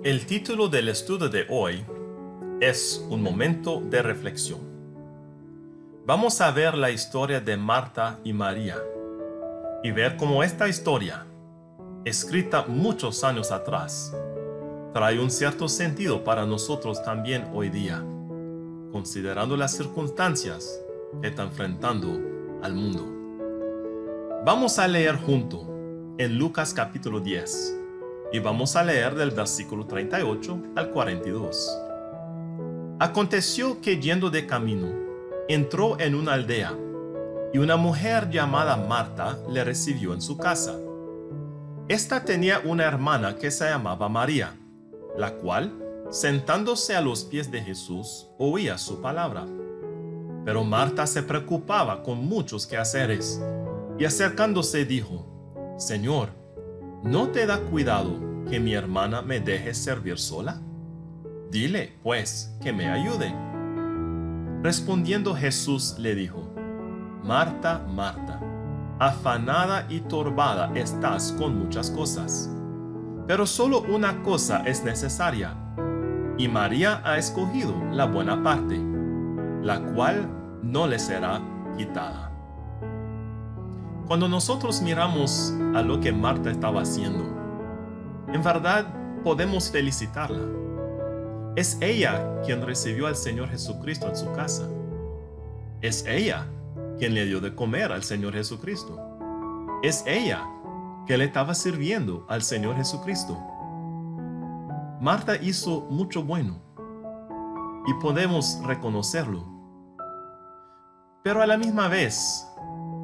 El título del estudio de hoy es Un momento de reflexión. Vamos a ver la historia de Marta y María y ver cómo esta historia, escrita muchos años atrás, trae un cierto sentido para nosotros también hoy día, considerando las circunstancias que está enfrentando al mundo. Vamos a leer junto en Lucas capítulo 10 y vamos a leer del versículo 38 al 42. Aconteció que yendo de camino, entró en una aldea, y una mujer llamada Marta le recibió en su casa. Esta tenía una hermana que se llamaba María, la cual, sentándose a los pies de Jesús, oía su palabra. Pero Marta se preocupaba con muchos quehaceres, y acercándose dijo: Señor, ¿no te da cuidado que mi hermana me deje servir sola? Dile, pues, que me ayude. Respondiendo Jesús le dijo: Marta, Marta, afanada y turbada estás con muchas cosas, pero solo una cosa es necesaria, y María ha escogido la buena parte, la cual no le será quitada. Cuando nosotros miramos a lo que Marta estaba haciendo, en verdad podemos felicitarla. Es ella quien recibió al Señor Jesucristo en su casa. Es ella quien le dio de comer al Señor Jesucristo. Es ella que le estaba sirviendo al Señor Jesucristo. Marta hizo mucho bueno y podemos reconocerlo. Pero a la misma vez,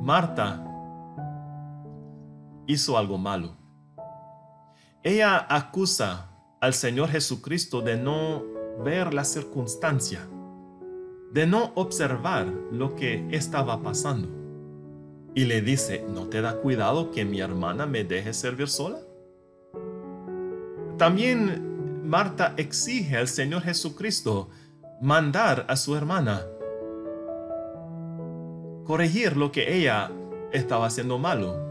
Marta hizo algo malo. Ella acusa al Señor Jesucristo de no ver la circunstancia, de no observar lo que estaba pasando. Y le dice: ¿no te da cuidado que mi hermana me deje servir sola? También Marta exige al Señor Jesucristo mandar a su hermana corregir lo que ella estaba haciendo malo.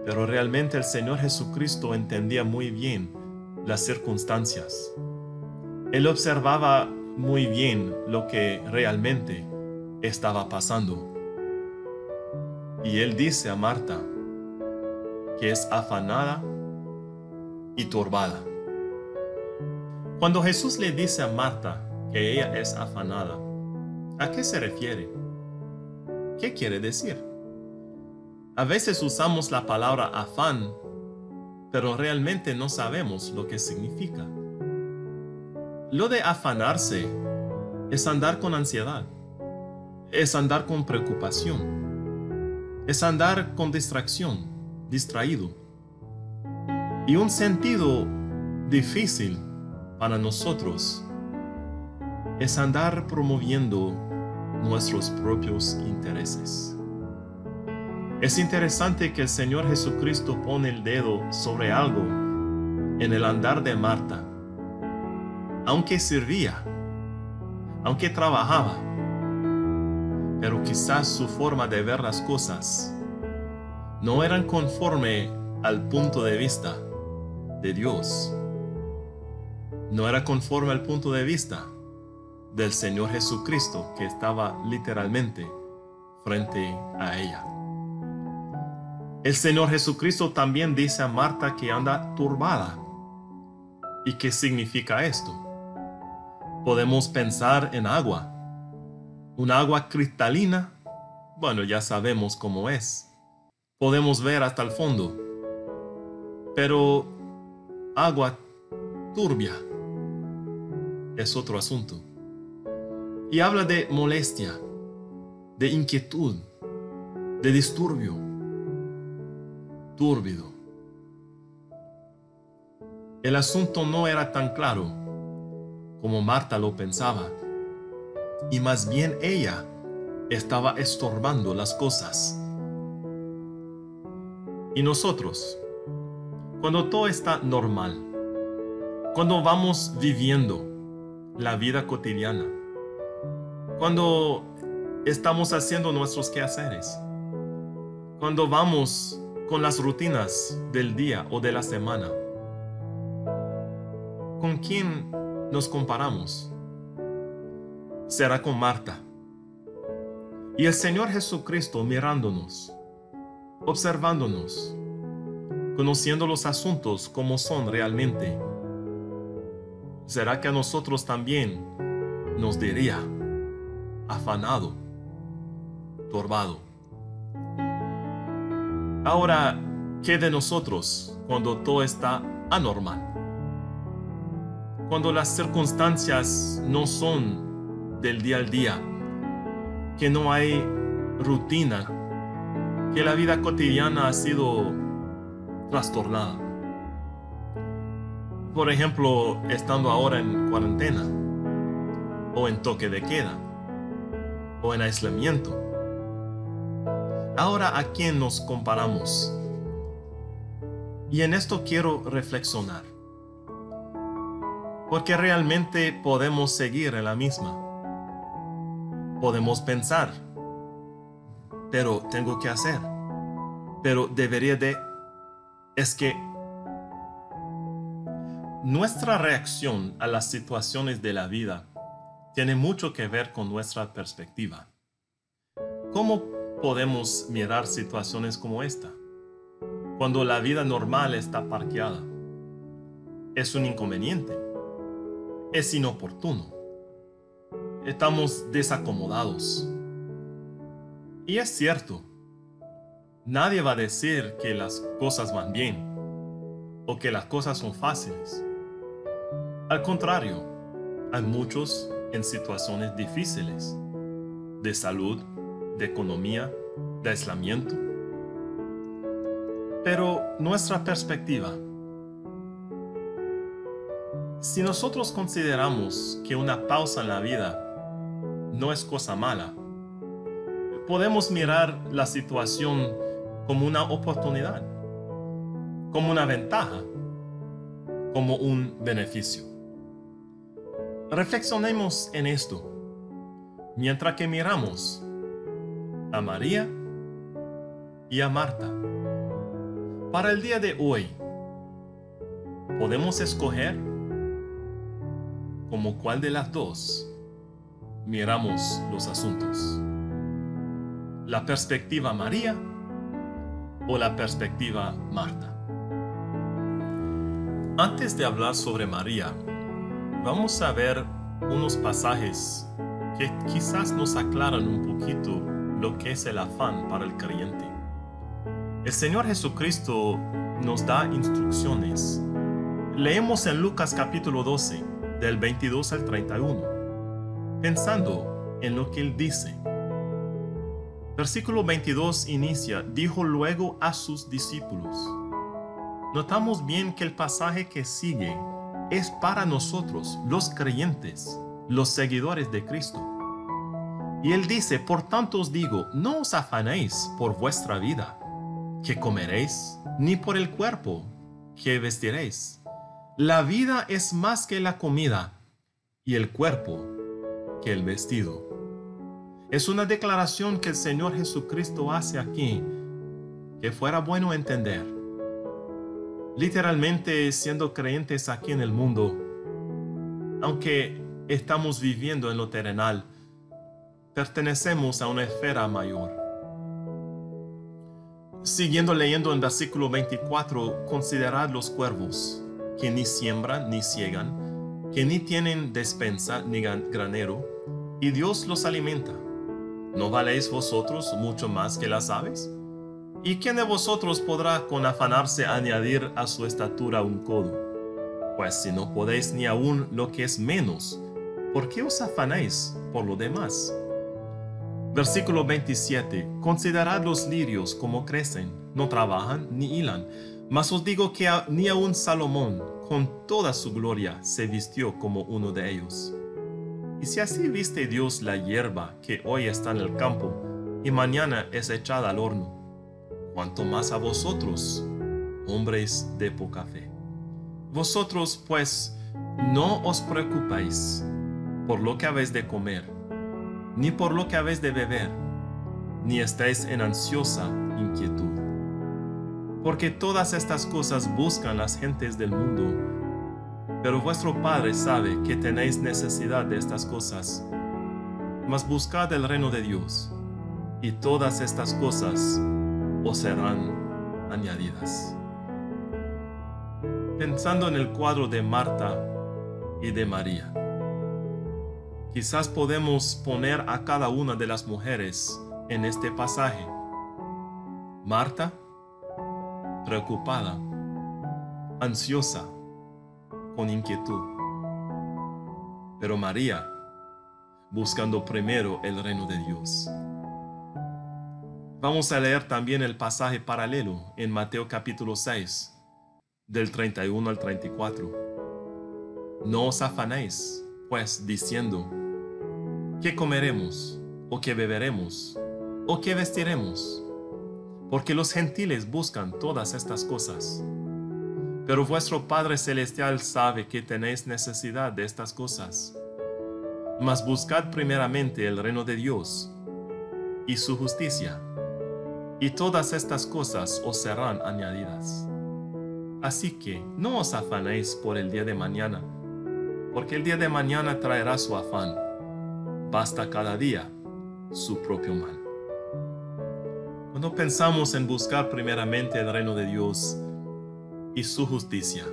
Pero realmente el Señor Jesucristo entendía muy bien las circunstancias. Él observaba muy bien lo que realmente estaba pasando. Y Él dice a Marta que es afanada y turbada. Cuando Jesús le dice a Marta que ella es afanada, ¿a qué se refiere? ¿Qué quiere decir? A veces usamos la palabra afán, pero realmente no sabemos lo que significa. Lo de afanarse es andar con ansiedad, es andar con preocupación, es andar con distracción, distraído. Y un sentido difícil para nosotros es andar promoviendo nuestros propios intereses. Es interesante que el Señor Jesucristo pone el dedo sobre algo en el andar de Marta. Aunque servía, aunque trabajaba, pero quizás su forma de ver las cosas no eran conforme al punto de vista de Dios. No era conforme al punto de vista del Señor Jesucristo, que estaba literalmente frente a ella. El Señor Jesucristo también dice a Marta que anda turbada. ¿Y qué significa esto? Podemos pensar en agua. Un agua cristalina, bueno, ya sabemos cómo es. Podemos ver hasta el fondo. Pero agua turbia es otro asunto. Y habla de molestia, de inquietud, de disturbio. Túrbido. El asunto no era tan claro como Marta lo pensaba, y más bien ella estaba estorbando las cosas. Y nosotros, cuando todo está normal, cuando vamos viviendo la vida cotidiana, cuando estamos haciendo nuestros quehaceres, cuando vamos con las rutinas del día o de la semana, ¿con quién nos comparamos? Será con Marta. Y el Señor Jesucristo mirándonos, observándonos, conociendo los asuntos como son realmente. ¿Será que a nosotros también nos diría afanado, turbado? Ahora, ¿qué de nosotros cuando todo está anormal? Cuando las circunstancias no son del día al día, que no hay rutina, que la vida cotidiana ha sido trastornada. Por ejemplo, estando ahora en cuarentena, o en toque de queda, o en aislamiento. Ahora, ¿a quién nos comparamos? Y en esto quiero reflexionar, porque realmente podemos seguir en la misma. Podemos pensar, pero tengo que hacer, pero debería de... Es que nuestra reacción a las situaciones de la vida tiene mucho que ver con nuestra perspectiva. ¿Cómo podemos mirar situaciones como esta? Cuando la vida normal está parqueada. Es un inconveniente. Es inoportuno. Estamos desacomodados. Y es cierto, nadie va a decir que las cosas van bien o que las cosas son fáciles. Al contrario, hay muchos en situaciones difíciles, de salud, de economía, de aislamiento. Pero nuestra perspectiva. Si nosotros consideramos que una pausa en la vida no es cosa mala, podemos mirar la situación como una oportunidad, como una ventaja, como un beneficio. Reflexionemos en esto mientras que miramos a María y a Marta. Para el día de hoy, podemos escoger como cuál de las dos miramos los asuntos. ¿La perspectiva María o la perspectiva Marta? Antes de hablar sobre María, vamos a ver unos pasajes que quizás nos aclaran un poquito lo que es el afán para el creyente. El Señor Jesucristo nos da instrucciones. Leemos en Lucas capítulo 12, del 22 al 31, pensando en lo que Él dice. Versículo 22 inicia, dijo luego a sus discípulos. Notamos bien que el pasaje que sigue es para nosotros, los creyentes, los seguidores de Cristo. Y Él dice, por tanto os digo, no os afanéis por vuestra vida, que comeréis, ni por el cuerpo, que vestiréis. La vida es más que la comida, y el cuerpo que el vestido. Es una declaración que el Señor Jesucristo hace aquí, que fuera bueno entender. Literalmente, siendo creyentes aquí en el mundo, aunque estamos viviendo en lo terrenal, pertenecemos a una esfera mayor. Siguiendo leyendo en versículo 24, considerad los cuervos, que ni siembran ni siegan, que ni tienen despensa ni granero, y Dios los alimenta. ¿No valéis vosotros mucho más que las aves? ¿Y quién de vosotros podrá con afanarse añadir a su estatura un codo? Pues si no podéis ni aun lo que es menos, ¿por qué os afanáis por lo demás? Versículo 27. Considerad los lirios como crecen, no trabajan ni hilan, mas os digo que ni aun Salomón, con toda su gloria, se vistió como uno de ellos. Y si así viste Dios la hierba que hoy está en el campo y mañana es echada al horno, cuánto más a vosotros, hombres de poca fe. Vosotros, pues, no os preocupéis por lo que habéis de comer, ni por lo que habéis de beber, ni estéis en ansiosa inquietud. Porque todas estas cosas buscan las gentes del mundo, Pero vuestro Padre sabe que tenéis necesidad de estas cosas. Mas buscad el reino de Dios, y todas estas cosas os serán añadidas. Pensando en el cuadro de Marta y de María, quizás podemos poner a cada una de las mujeres en este pasaje. Marta, preocupada, ansiosa, con inquietud. Pero María, buscando primero el reino de Dios. Vamos a leer también el pasaje paralelo en Mateo capítulo 6, del 31 al 34. No os afanéis, pues, diciendo, ¿qué comeremos? ¿O qué beberemos? ¿O qué vestiremos? Porque los gentiles buscan todas estas cosas. Pero vuestro Padre Celestial sabe que tenéis necesidad de estas cosas. Mas buscad primeramente el reino de Dios y su justicia, y todas estas cosas os serán añadidas. Así que no os afanéis por el día de mañana, porque el día de mañana traerá su afán. Basta cada día su propio mal. Cuando pensamos en buscar primeramente el reino de Dios y su justicia,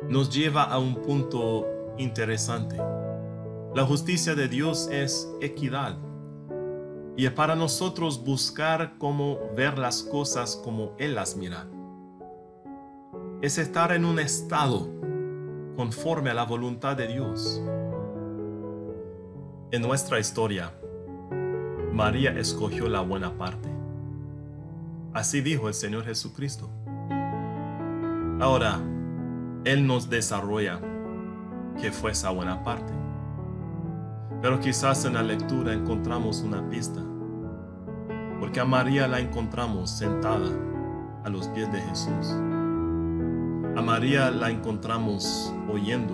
nos lleva a un punto interesante. La justicia de Dios es equidad. Y para nosotros buscar cómo ver las cosas como Él las mira. Es estar en un estado conforme a la voluntad de Dios. En nuestra historia, María escogió la buena parte. Así dijo el Señor Jesucristo. Ahora, Él nos desarrolla que fue esa buena parte. Pero quizás en la lectura encontramos una pista, porque a María la encontramos sentada a los pies de Jesús. A María la encontramos oyendo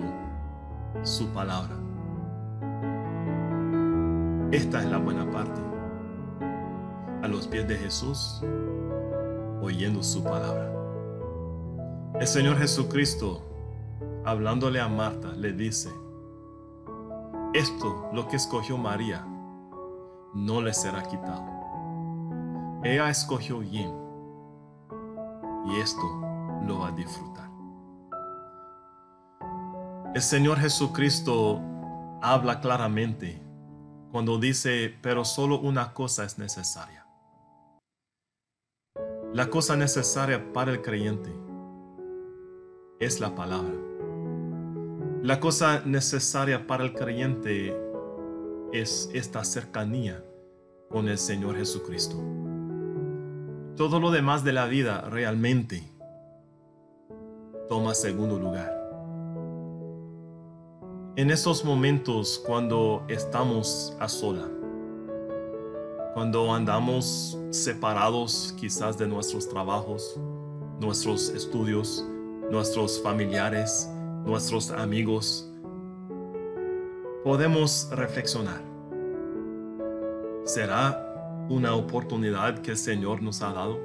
su palabra. Esta es la buena parte. A los pies de Jesús, oyendo su palabra. El Señor Jesucristo, hablándole a Marta, le dice, esto, lo que escogió María, no le será quitado. Ella escogió bien y esto lo va a disfrutar. El Señor Jesucristo habla claramente cuando dice, pero solo una cosa es necesaria. La cosa necesaria para el creyente es la palabra. La cosa necesaria para el creyente es esta cercanía con el Señor Jesucristo. Todo lo demás de la vida realmente toma segundo lugar. En esos momentos cuando estamos a sola, cuando andamos separados quizás de nuestros trabajos, nuestros estudios, nuestros familiares, nuestros amigos, podemos reflexionar. ¿Será una oportunidad que el Señor nos ha dado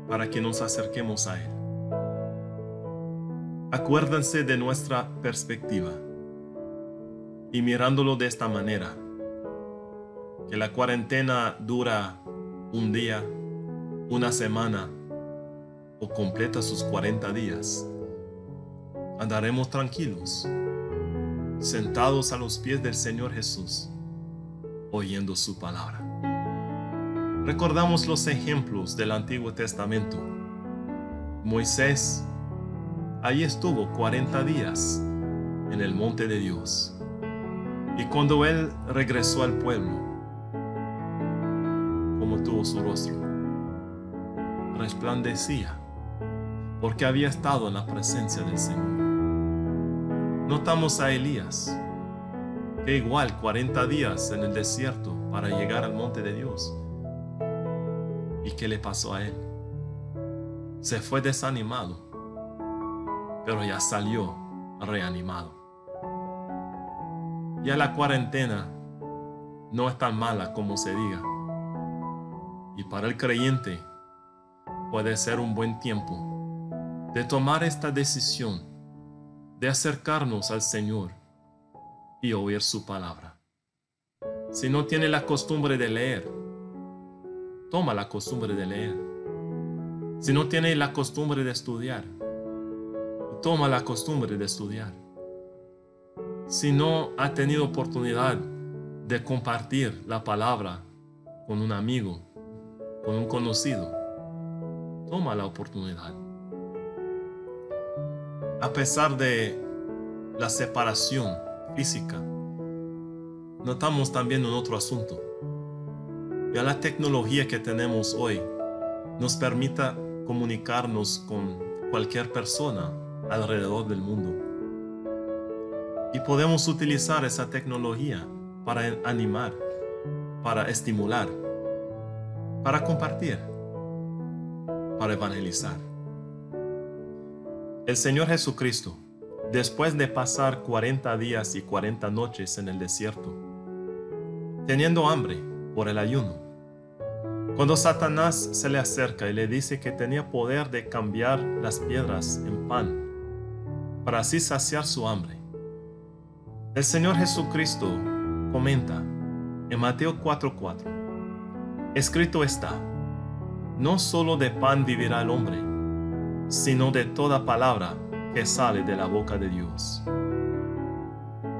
para que nos acerquemos a Él? Acuérdense de nuestra perspectiva y mirándolo de esta manera, que la cuarentena dura un día, una semana o completa sus 40 días. Andaremos tranquilos, sentados a los pies del Señor Jesús, oyendo su palabra. Recordamos los ejemplos del Antiguo Testamento. Moisés, allí estuvo 40 días en el monte de Dios. Y cuando él regresó al pueblo, ¿cómo tuvo su rostro? Resplandecía, porque había estado en la presencia del Señor. Notamos a Elías, que igual 40 días en el desierto para llegar al monte de Dios. ¿Y qué le pasó a él? Se fue desanimado, pero ya salió reanimado. Ya la cuarentena no es tan mala como se diga. Y para el creyente puede ser un buen tiempo de tomar esta decisión de acercarnos al Señor y oír su palabra. Si no tiene la costumbre de leer, toma la costumbre de leer. Si no tiene la costumbre de estudiar, toma la costumbre de estudiar. Si no ha tenido oportunidad de compartir la palabra con un amigo, con un conocido, toma la oportunidad. A pesar de la separación física, notamos también un otro asunto. Ya la tecnología que tenemos hoy nos permite comunicarnos con cualquier persona alrededor del mundo. Y podemos utilizar esa tecnología para animar, para estimular, para compartir, para evangelizar. El Señor Jesucristo, después de pasar 40 días y 40 noches en el desierto, teniendo hambre por el ayuno, cuando Satanás se le acerca y le dice que tenía poder de cambiar las piedras en pan, para así saciar su hambre, el Señor Jesucristo comenta en Mateo 4:4, escrito está, no solo de pan vivirá el hombre, sino de toda palabra que sale de la boca de Dios.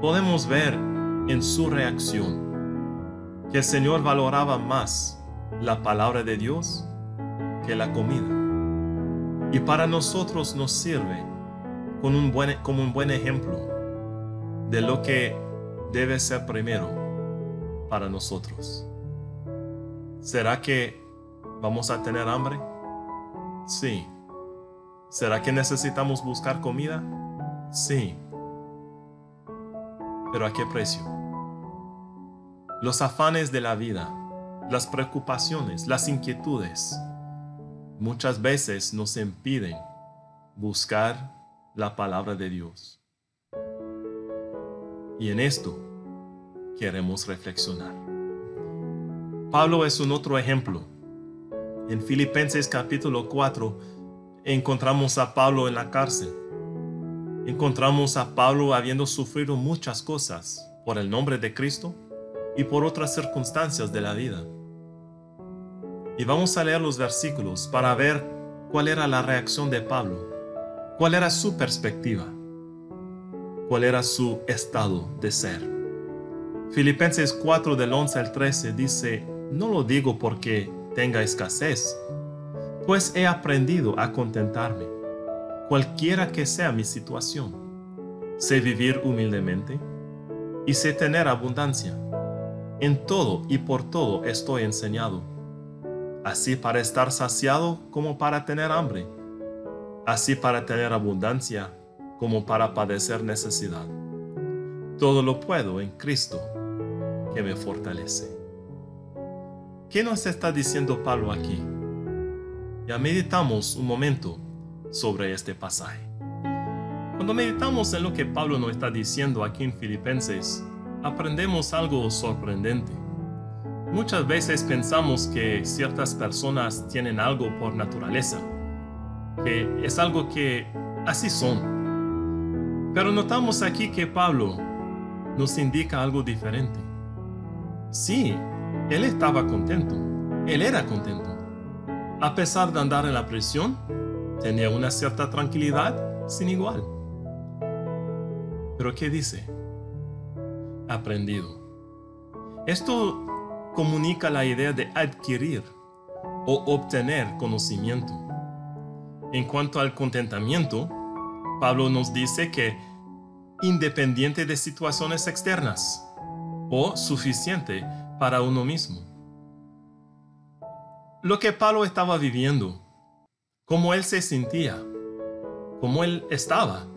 Podemos ver en su reacción que el Señor valoraba más la palabra de Dios que la comida. Y para nosotros nos sirve como un buen ejemplo de lo que debe ser primero para nosotros. ¿Será que vamos a tener hambre? Sí. ¿Será que necesitamos buscar comida? Sí. ¿Pero a qué precio? Los afanes de la vida, las preocupaciones, las inquietudes, muchas veces nos impiden buscar la palabra de Dios. Y en esto queremos reflexionar. Pablo es un otro ejemplo. En Filipenses capítulo 4 encontramos a Pablo en la cárcel. Encontramos a Pablo habiendo sufrido muchas cosas por el nombre de Cristo y por otras circunstancias de la vida. Y vamos a leer los versículos para ver cuál era la reacción de Pablo, cuál era su perspectiva, cuál era su estado de ser. Filipenses 4 del 11 al 13 dice, no lo digo porque tenga escasez, pues he aprendido a contentarme, cualquiera que sea mi situación. Sé vivir humildemente y sé tener abundancia. En todo y por todo estoy enseñado, así para estar saciado como para tener hambre, así para tener abundancia como para padecer necesidad. Todo lo puedo en Cristo que me fortalece. ¿Qué nos está diciendo Pablo aquí? Ya meditamos un momento sobre este pasaje. Cuando meditamos en lo que Pablo nos está diciendo aquí en Filipenses, aprendemos algo sorprendente. Muchas veces pensamos que ciertas personas tienen algo por naturaleza, que es algo que así son. Pero notamos aquí que Pablo nos indica algo diferente. Sí, él estaba contento, él era contento. A pesar de andar en la prisión, tenía una cierta tranquilidad sin igual. ¿Pero qué dice? Aprendido. Esto comunica la idea de adquirir o obtener conocimiento. En cuanto al contentamiento, Pablo nos dice que independiente de situaciones externas o suficiente para uno mismo. Lo que Pablo estaba viviendo, cómo él se sentía, cómo él estaba,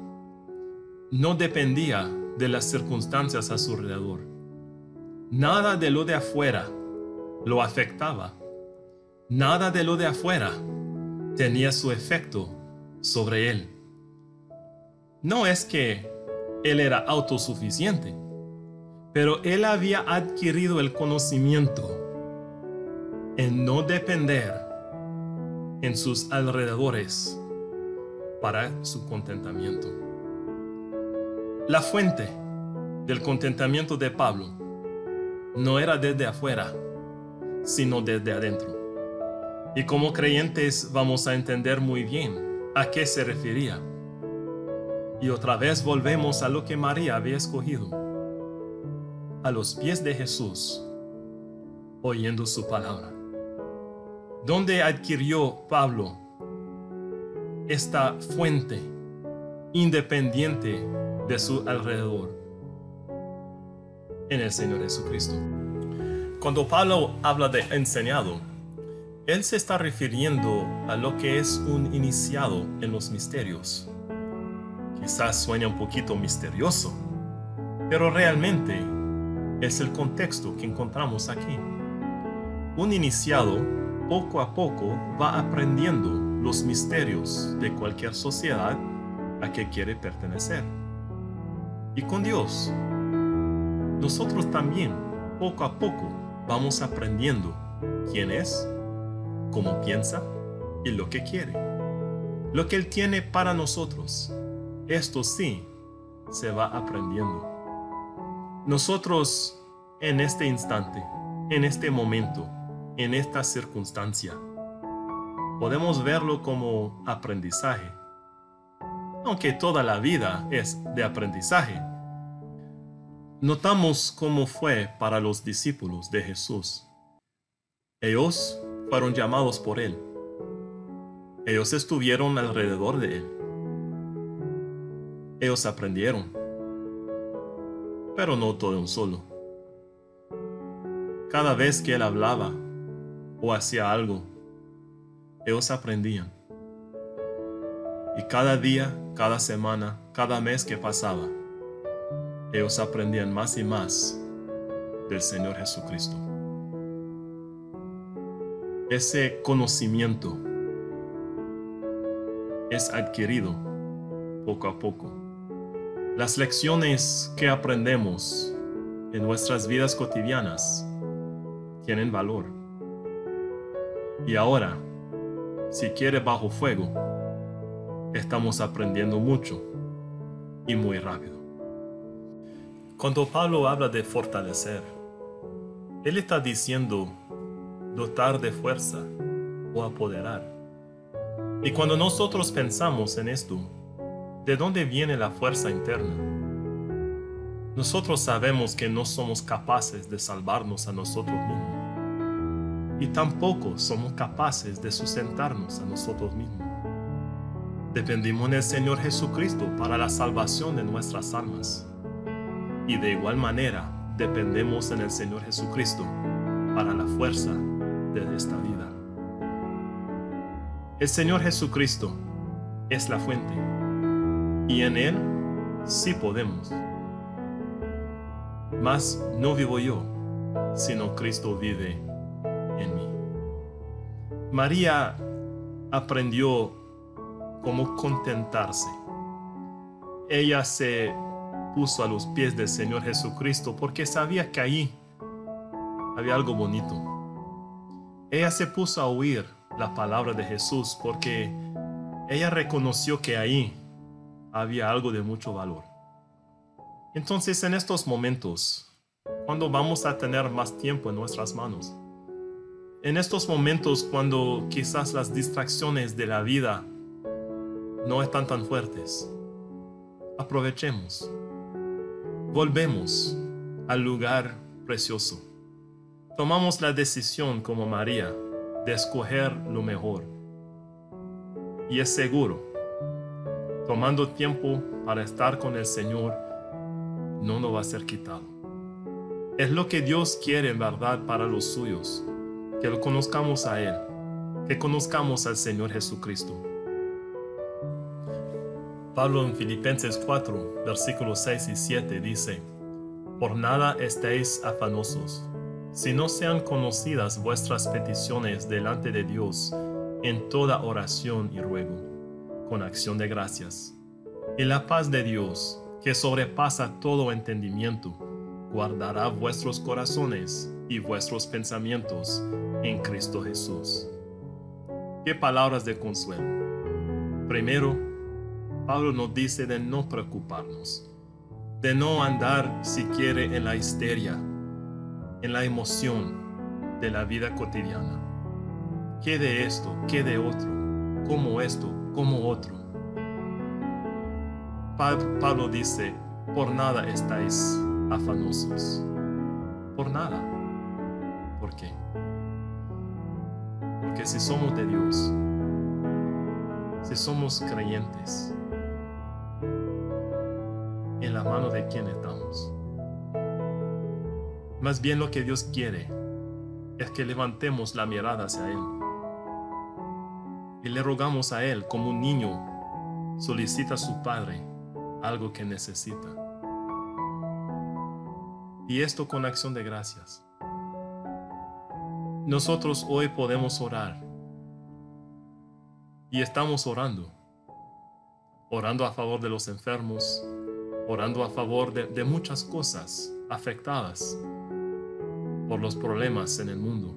no dependía de las circunstancias a su alrededor. Nada de lo de afuera lo afectaba. Nada de lo de afuera tenía su efecto sobre él. No es que él era autosuficiente, pero él había adquirido el conocimiento en no depender en sus alrededores para su contentamiento. La fuente del contentamiento de Pablo no era desde afuera, sino desde adentro. Y como creyentes vamos a entender muy bien a qué se refería. Y otra vez volvemos a lo que María había escogido, a los pies de Jesús, oyendo su palabra. ¿Dónde adquirió Pablo esta fuente independiente de su alrededor? En el Señor Jesucristo. Cuando Pablo habla de enseñado, él se está refiriendo a lo que es un iniciado en los misterios. Quizás suene un poquito misterioso, pero realmente es el contexto que encontramos aquí. Un iniciado poco a poco va aprendiendo los misterios de cualquier sociedad a que quiere pertenecer. Y con Dios, nosotros también poco a poco vamos aprendiendo quién es, cómo piensa y lo que quiere. Lo que Él tiene para nosotros, esto sí se va aprendiendo. Nosotros en este instante, en este momento, en esta circunstancia, podemos verlo como aprendizaje. Aunque toda la vida es de aprendizaje. Notamos cómo fue para los discípulos de Jesús. Ellos fueron llamados por Él. Ellos estuvieron alrededor de Él. Ellos aprendieron, pero no todo de un solo. Cada vez que Él hablaba o hacía algo, ellos aprendían. Y cada día, cada semana, cada mes que pasaba, ellos aprendían más y más del Señor Jesucristo. Ese conocimiento es adquirido poco a poco. Las lecciones que aprendemos en nuestras vidas cotidianas tienen valor. Y ahora, si quiere bajo fuego, estamos aprendiendo mucho y muy rápido. Cuando Pablo habla de fortalecer, él está diciendo dotar de fuerza o apoderar. Y cuando nosotros pensamos en esto, ¿de dónde viene la fuerza interna? Nosotros sabemos que no somos capaces de salvarnos a nosotros mismos. Y tampoco somos capaces de sustentarnos a nosotros mismos. Dependimos del Señor Jesucristo para la salvación de nuestras almas. Y de igual manera, dependemos en el Señor Jesucristo para la fuerza de esta vida. El Señor Jesucristo es la fuente. Y en Él sí podemos. Mas no vivo yo, sino Cristo vive en mí. María aprendió cómo contentarse. Ella se puso a los pies del Señor Jesucristo porque sabía que ahí había algo bonito. Ella se puso a oír la palabra de Jesús porque ella reconoció que ahí había algo de mucho valor. Entonces, en estos momentos, cuando vamos a tener más tiempo en nuestras manos, en estos momentos cuando quizás las distracciones de la vida no están tan fuertes, aprovechemos. Volvemos al lugar precioso. Tomamos la decisión como María de escoger lo mejor. Y es seguro, tomando tiempo para estar con el Señor, no nos va a ser quitado. Es lo que Dios quiere en verdad para los suyos, que lo conozcamos a Él, que conozcamos al Señor Jesucristo. Pablo en Filipenses 4, versículos 6 y 7 dice: Por nada estéis afanosos, si no sean conocidas vuestras peticiones delante de Dios en toda oración y ruego, con acción de gracias. Y la paz de Dios, que sobrepasa todo entendimiento, guardará vuestros corazones y vuestros pensamientos en Cristo Jesús. Qué palabras de consuelo. Primero, Pablo nos dice de no preocuparnos. de no andar si quiere en la histeria, en la emoción de la vida cotidiana. ¿Qué de esto? ¿Qué de otro? ¿Cómo esto? ¿Cómo otro? Pablo dice, por nada estáis afanosos. Por nada. ¿Por qué? Porque si somos de Dios, si somos creyentes, ¿en la mano de quién estamos? Más bien lo que Dios quiere es que levantemos la mirada hacia Él y le rogamos a Él como un niño solicita a su padre algo que necesita. Y esto con acción de gracias. Nosotros hoy podemos orar y estamos orando a favor de los enfermos, orando a favor de muchas cosas afectadas por los problemas en el mundo.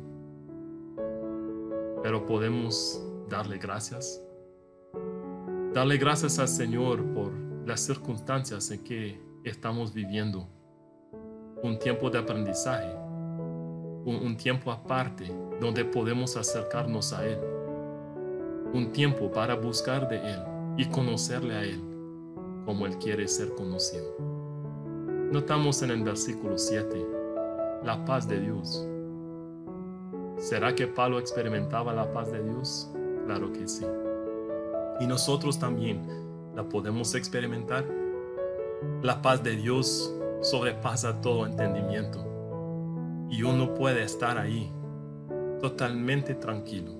Pero podemos darle gracias al Señor por las circunstancias en que estamos viviendo. Un tiempo de aprendizaje, un tiempo aparte donde podemos acercarnos a Él, un tiempo para buscar de Él y conocerle a Él como Él quiere ser conocido. Notamos en el versículo 7 la paz de Dios. ¿Será que Pablo experimentaba la paz de Dios? Claro que sí. Y nosotros también la podemos experimentar. La paz de Dios sobrepasa todo entendimiento. Y uno puede estar ahí totalmente tranquilo,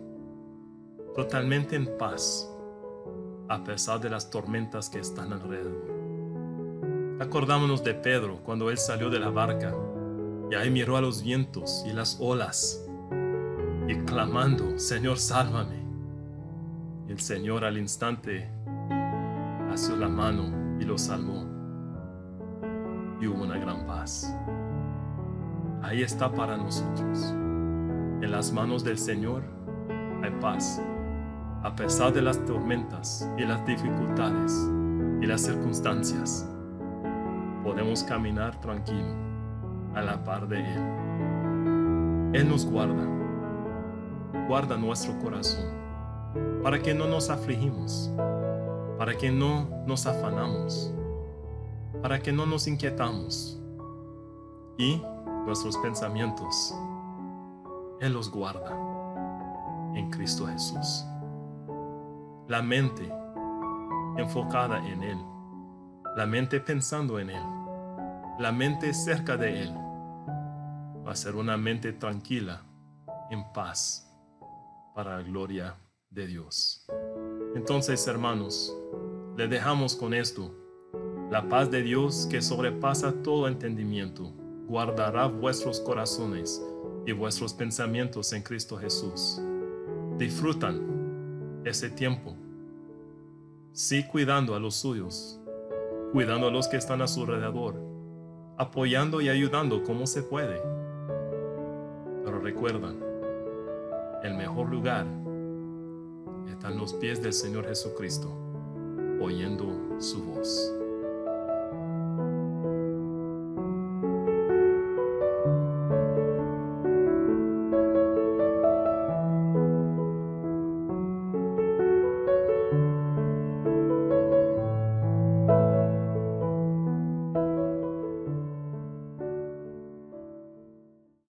totalmente en paz, a pesar de las tormentas que están alrededor. Acordámonos de Pedro cuando él salió de la barca y ahí miró a los vientos y las olas y clamando, Señor, sálvame. Y el Señor al instante alzó la mano y lo salvó. Y hubo una gran paz. Ahí está para nosotros. En las manos del Señor hay paz. A pesar de las tormentas y las dificultades y las circunstancias, podemos caminar tranquilo a la par de Él. Él nos guarda nuestro corazón para que no nos afligimos, para que no nos afanamos, para que no nos inquietamos. Y nuestros pensamientos, Él los guarda en Cristo Jesús. La mente enfocada en Él, la mente pensando en Él, la mente cerca de Él, va a ser una mente tranquila, en paz, para la gloria de Dios. Entonces, hermanos, le dejamos con esto. La paz de Dios que sobrepasa todo entendimiento, guardará vuestros corazones y vuestros pensamientos en Cristo Jesús. Disfrutan ese tiempo. Sí, cuidando a los suyos, cuidando a los que están a su alrededor, apoyando y ayudando como se puede. Pero recuerdan, el mejor lugar está en los pies del Señor Jesucristo, oyendo su voz.